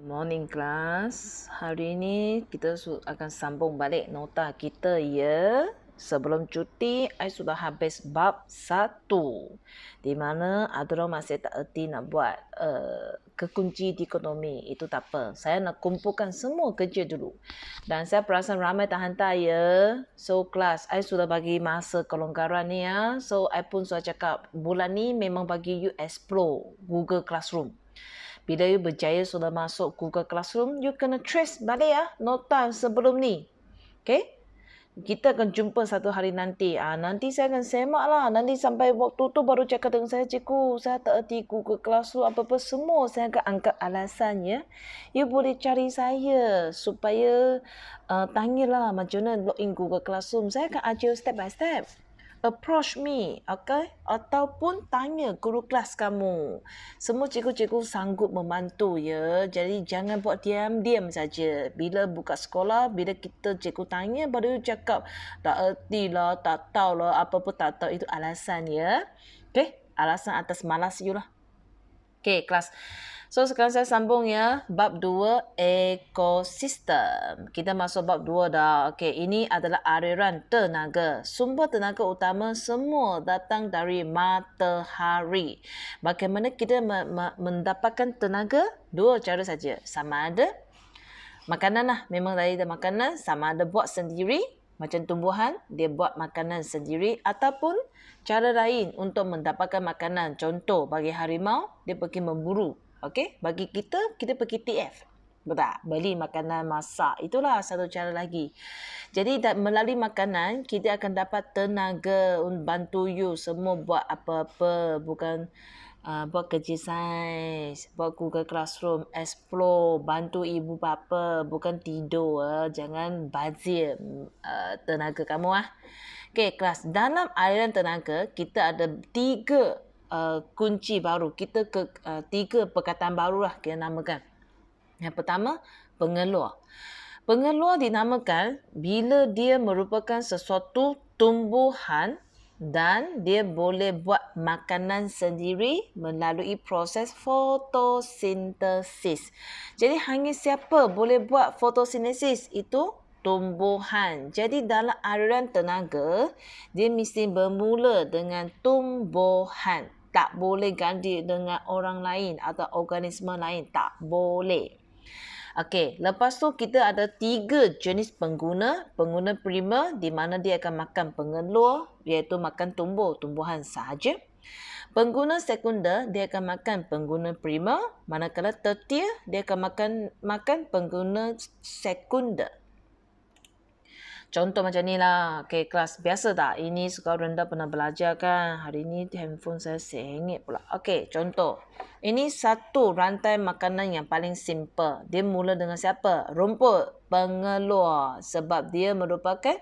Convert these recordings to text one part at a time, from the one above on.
Morning class. Hari ini kita akan sambung balik nota kita ya. Sebelum cuti, I sudah habis bab 1. Di mana ada orang masih tak erti nak buat kekunci di ekonomi. Itu tak apa. Saya nak kumpulkan semua kerja dulu. Dan saya perasan ramai tak hantar ya. So class, I sudah bagi masa kelonggaran ni ya. So I pun sudah cakap bulan ni memang bagi you explore Google Classroom. Bila you berjaya sudah masuk Google Classroom, you kena trace balik ya nota sebelum ni. Okay? Kita akan jumpa satu hari nanti. Nanti saya akan semak lah. Nanti sampai waktu tu baru cakap dengan saya, cikgu, saya tak erti Google Classroom apa-apa semua. Saya akan angkat alasannya. You boleh cari saya supaya tanyalah macam mana login Google Classroom. Saya akan ajar step by step. Approach me, okay? Ataupun tanya guru kelas kamu. Semua cikgu-cikgu sanggup membantu ya. Jadi jangan buat diam-diam saja. Bila buka sekolah, bila kita cikgu tanya, baru cakap tak erti lah, tak tahu lah, apa-apa tak tahu. Itu alasan ya. Okay? Alasan atas malas you lah. Okay, kelas. So, sekarang saya sambung ya. Bab 2, ekosistem. Kita masuk bab 2 dah. Okay, ini adalah aliran tenaga. Sumber tenaga utama semua datang dari matahari. Bagaimana kita mendapatkan tenaga? Dua cara saja. Sama ada makanan lah. Memang dari makanan. Sama ada buat sendiri. Macam tumbuhan, dia buat makanan sendiri. Ataupun cara lain untuk mendapatkan makanan. Contoh, bagi harimau, dia pergi memburu. Okey, bagi kita pergi TF. Betul? Beli makanan masak. Itulah satu cara lagi. Jadi melalui makanan, kita akan dapat tenaga bantu you semua buat apa-apa. Bukan buat kerja sains, buat Google Classroom, explore, bantu ibu bapa. Bukan tidur. Jangan bazir tenaga kamu. Okey, kelas. Dalam aliran tenaga, kita ada 3 kunci baru. Kita ke 3 perkataan baru lah kita namakan. Yang pertama, pengeluar. Pengeluar dinamakan bila dia merupakan sesuatu tumbuhan dan dia boleh buat makanan sendiri melalui proses fotosintesis. Jadi hanya siapa boleh buat fotosintesis? Itu tumbuhan. Jadi dalam aliran tenaga, dia mesti bermula dengan tumbuhan. Tak boleh ganti dengan orang lain atau organisme lain. Tak boleh. Okey, lepas tu kita ada 3 jenis pengguna. Pengguna primer di mana dia akan makan pengeluar, iaitu makan tumbuhan sahaja. Pengguna sekunder, dia akan makan pengguna primer. Manakala tertier, dia akan makan pengguna sekunder. Contoh macam ni lah. Okay, kelas biasa tak? Ini sekolah rendah pernah belajar kan? Hari ni handphone saya sengit pula. Okay, contoh. Ini satu rantai makanan yang paling simple. Dia mula dengan siapa? Rumput. Pengeluar. Sebab dia merupakan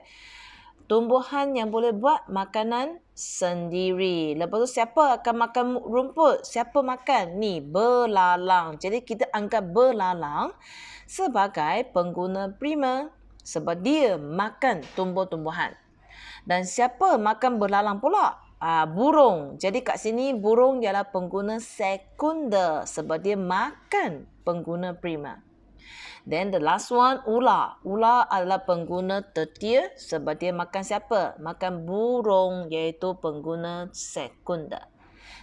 tumbuhan yang boleh buat makanan sendiri. Lepas tu siapa akan makan rumput? Siapa makan? Ni, belalang. Jadi kita anggap belalang sebagai pengguna primer. Sebab dia makan tumbuh-tumbuhan. Dan siapa makan belalang pula? Burung. Jadi kat sini burung ialah pengguna sekunder. Sebab dia makan pengguna primer. Then the last one, ular. Ular adalah pengguna tertier sebab dia makan siapa? Makan burung, iaitu pengguna sekunder.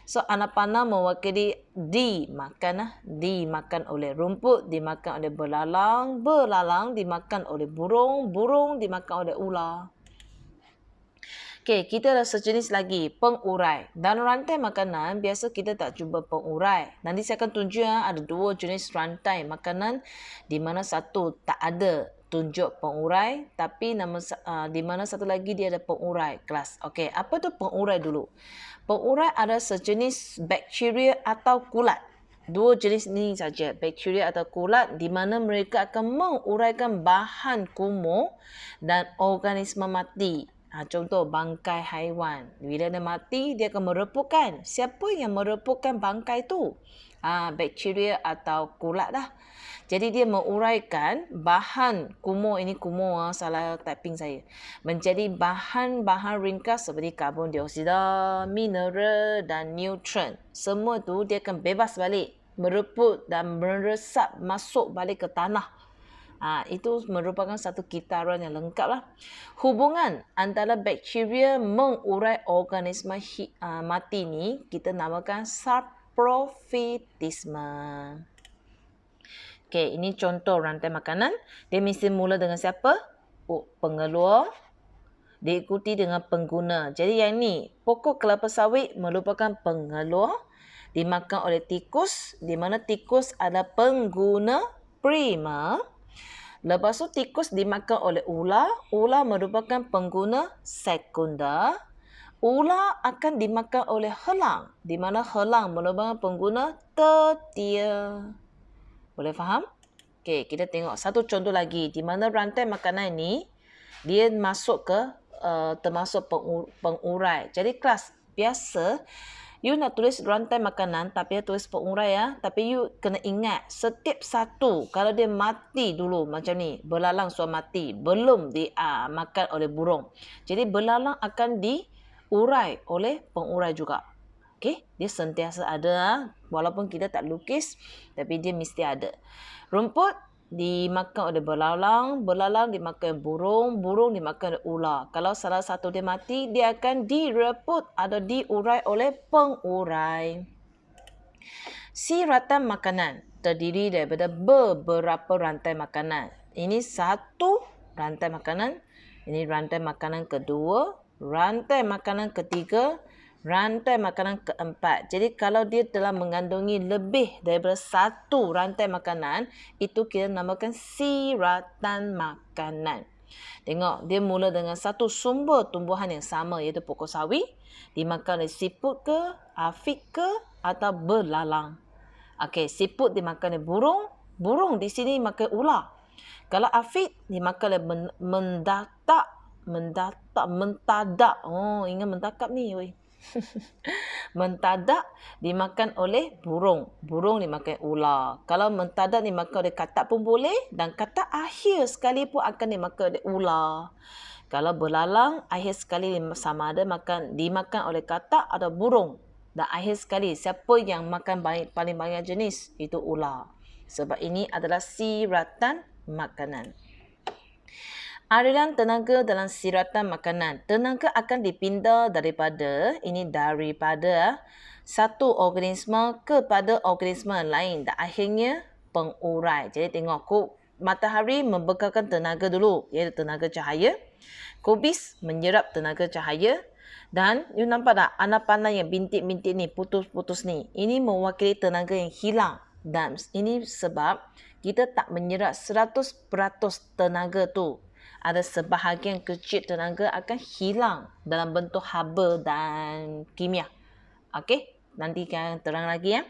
So, anak panah mewakili dimakan. Dimakan oleh rumput, dimakan oleh belalang. Belalang dimakan oleh burung. Burung dimakan oleh ular. Okey, kita ada sejenis lagi, pengurai. Dalam rantai makanan, biasa kita tak jumpa pengurai. Nanti saya akan tunjuk ada 2 jenis rantai makanan di mana satu tak ada tunjuk pengurai, tapi di mana satu lagi dia ada pengurai kelas. Okey, apa tu pengurai dulu? Pengurai adalah sejenis bakteria atau kulat. 2 jenis ini saja, bakteria atau kulat, di mana mereka akan menguraikan bahan kumuh dan organisme mati. Contoh bangkai haiwan. Bila dia mati, dia akan merepukkan. Siapa yang merepukkan bangkai tu? Bakteria atau kulat lah. Jadi dia menguraikan bahan kumuh, ini kumuh, salah typing saya, menjadi bahan-bahan ringkas seperti karbon dioksida, mineral dan neutron. Semua tu dia akan bebas balik. merebut dan meresap masuk balik ke tanah. Itu merupakan satu kitaran yang lengkap lah. Hubungan antara bakteria mengurai organisma mati ni kita namakan saprofitisme. Okey, ini contoh rantai makanan. Dia mesti mula dengan siapa? Pengeluar. Diikuti dengan pengguna. Jadi yang ni, pokok kelapa sawit merupakan pengeluar. Dimakan oleh tikus. Di mana tikus adalah pengguna primer. Lepas tu tikus dimakan oleh ular. Ular merupakan pengguna sekunder. Ular akan dimakan oleh helang. Di mana helang merupakan pengguna tertier. Boleh faham? Okey, kita tengok satu contoh lagi. Di mana rantai makanan ni, dia masuk ke termasuk pengurai. Jadi kelas biasa, you nak tulis rantai makanan tapi tulis pengurai ya. Tapi you kena ingat setiap satu kalau dia mati dulu macam ni, belalang sudah mati, belum dimakan oleh burung. Jadi belalang akan diurai oleh pengurai juga. Okey, dia sentiasa ada walaupun kita tak lukis tapi dia mesti ada. Rumput dimakan oleh belalang, belalang dimakan burung, burung dimakan oleh ular. Kalau salah satu dia mati, dia akan direbut atau diurai oleh pengurai. Siratan makanan terdiri daripada beberapa rantai makanan. Ini satu rantai makanan, ini rantai makanan kedua, rantai makanan ketiga, rantai makanan keempat. Jadi kalau dia telah mengandungi lebih daripada satu rantai makanan, itu kita namakan siratan makanan. Tengok, dia mula dengan satu sumber tumbuhan yang sama iaitu pokok sawit. Dimakan oleh siput ke, afid ke atau belalang. Okey, siput dimakan oleh burung. Burung di sini makan ular. Kalau afid dimakan oleh mentadak. Oh, ingat mentakap ni. Oi. Mentadak dimakan oleh burung. Burung dimakan ular. Kalau mentadak dimakan oleh katak pun boleh. Dan katak akhir sekali pun akan dimakan oleh ular. Kalau belalang, akhir sekali sama ada dimakan oleh katak atau burung. Dan akhir sekali, siapa yang makan paling banyak jenis? Itu ular. Sebab ini adalah siratan makanan. Aliran tenaga dalam siratan makanan. Tenaga akan dipindah daripada satu organisma kepada organisma lain dan akhirnya pengurai. Jadi tengok, matahari membekalkan tenaga dulu, iaitu tenaga cahaya. Kubis menyerap tenaga cahaya. Dan you nampak tak anak panah yang bintik-bintik ni, putus-putus ni. Ini mewakili tenaga yang hilang. Dan ini sebab kita tak menyerap 100% tenaga tu. Ada sebahagian kecil tenaga akan hilang dalam bentuk haba dan kimia. Okey, nanti akan terang lagi ya.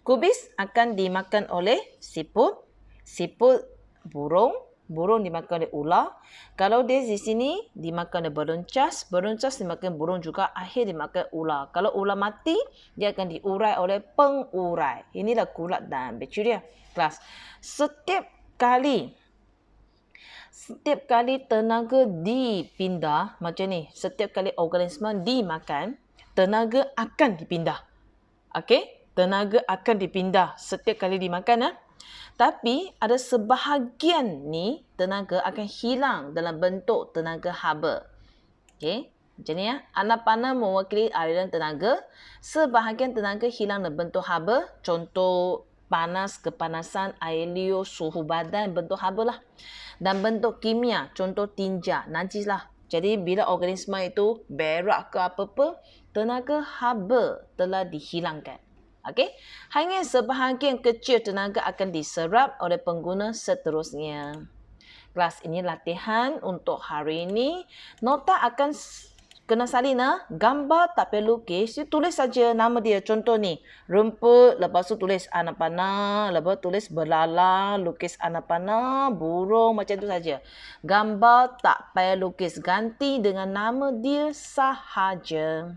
Kubis akan dimakan oleh siput, burung, burung dimakan oleh ular. Kalau dia di sini dimakan oleh beruncas dimakan burung juga, akhir dimakan ular. Kalau ular mati, dia akan diurai oleh pengurai. Inilah kulat dan bakteria. Kelas. Setiap kali tenaga dipindah, macam ni, setiap kali organisma dimakan, tenaga akan dipindah. Okey? Tenaga akan dipindah setiap kali dimakan. Tapi ada sebahagian ni tenaga akan hilang dalam bentuk tenaga haba. Okey? Macam ni ya. Anak panah mewakili aliran tenaga. Sebahagian tenaga hilang dalam bentuk haba. Contoh panas, kepanasan, air liur, suhu badan, bentuk haba lah. Dan bentuk kimia, contoh tinja, najis lah. Jadi bila organisma itu berak ke apa-apa, tenaga haba telah dihilangkan. Okey? Hanya sebahagian kecil tenaga akan diserap oleh pengguna seterusnya. Kelas ini latihan untuk hari ini. Nota akan kena salin gambar tak perlu lukis, tulis saja nama dia. Contoh ni, rumput, lepas tu tulis anak panah, lepas tulis belalang, lukis anak panah, burung, macam tu saja. Gambar tak payah lukis, ganti dengan nama dia sahaja.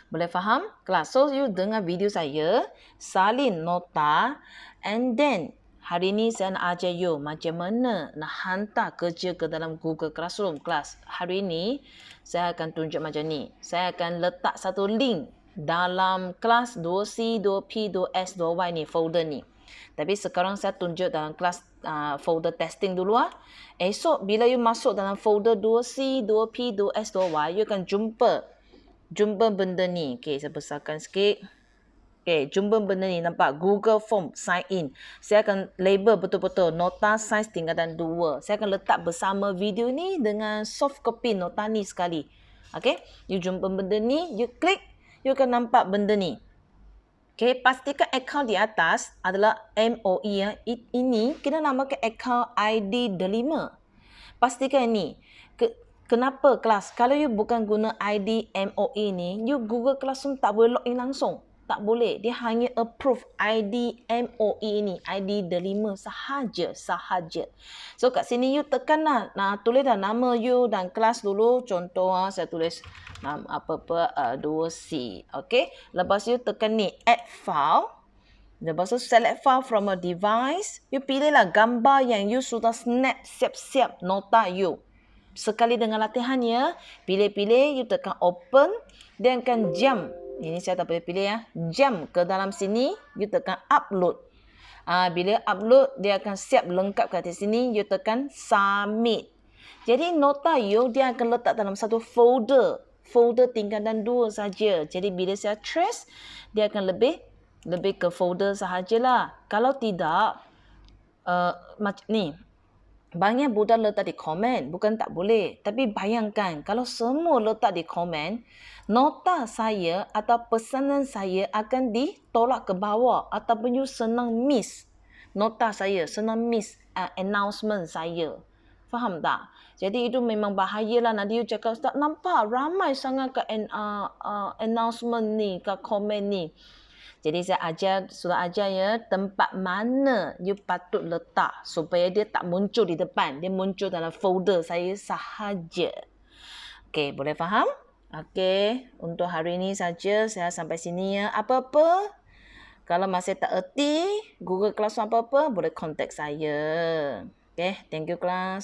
Boleh faham? Kelas, so you dengar video saya, salin nota, and then hari ni saya nak ajar you macam mana nak hantar kerja ke dalam Google Classroom. Kelas, hari ni saya akan tunjuk macam ni. Saya akan letak satu link dalam kelas 2C, 2P, 2S, 2Y ni, folder ni. Tapi sekarang saya tunjuk dalam kelas folder testing dulu lah. Esok bila you masuk dalam folder 2C, 2P, 2S, 2Y, you akan jumpa benda ni. Okay, saya besarkan sikit. Okay, jumpa benda ni, nampak Google Form sign in. Saya akan label betul-betul nota sains tingkatan 2. Saya akan letak bersama video ni dengan soft copy nota ni sekali. Okay, you jumpa benda ni, you klik, you akan nampak benda ni. Okay, pastikan akaun di atas adalah MOE ya. Ini kita namakan akaun ID Delima. Pastikan ini. Kenapa kelas? Kalau you bukan guna ID MOE ni, you Google Classroom tak boleh login langsung. Tak boleh. Dia hanya approve ID MOE ni. ID Delima sahaja. So kat sini you tekan lah. Tulis dah nama you dan kelas dulu. Contoh saya tulis nama 2C. Okay. Lepas you tekan ni add file. Lepas tu select file from a device. You pilihlah gambar yang you sudah snap siap-siap nota you. Sekali dengan latihannya, pilih-pilih, you tekan open, dia akan jump. Ini saya tak boleh pilih ya. Jump ke dalam sini, you tekan upload. Bila upload, dia akan siap lengkap kat sini, you tekan submit. Jadi nota you, dia akan letak dalam satu folder. Folder tingkatan 2 saja. Jadi bila saya trace, dia akan lebih ke folder sahajalah. Kalau tidak, macam ni. Banyak budak letak di komen, bukan tak boleh. Tapi bayangkan, kalau semua letak di komen, nota saya atau pesanan saya akan ditolak ke bawah ataupun you senang miss nota saya, senang miss announcement saya. Faham tak? Jadi itu memang bahayalah. Nanti you cakap, tak nampak ramai sangat ke announcement ni, ke komen ni. Jadi saya sudah ajar ya tempat mana you patut letak supaya dia tak muncul di depan. Dia muncul dalam folder saya sahaja. Okey, boleh faham? Okey, untuk hari ini saja saya sampai sini ya. Apa-apa, kalau masih tak erti Google Classroom apa-apa, boleh contact saya. Okey, thank you kelas.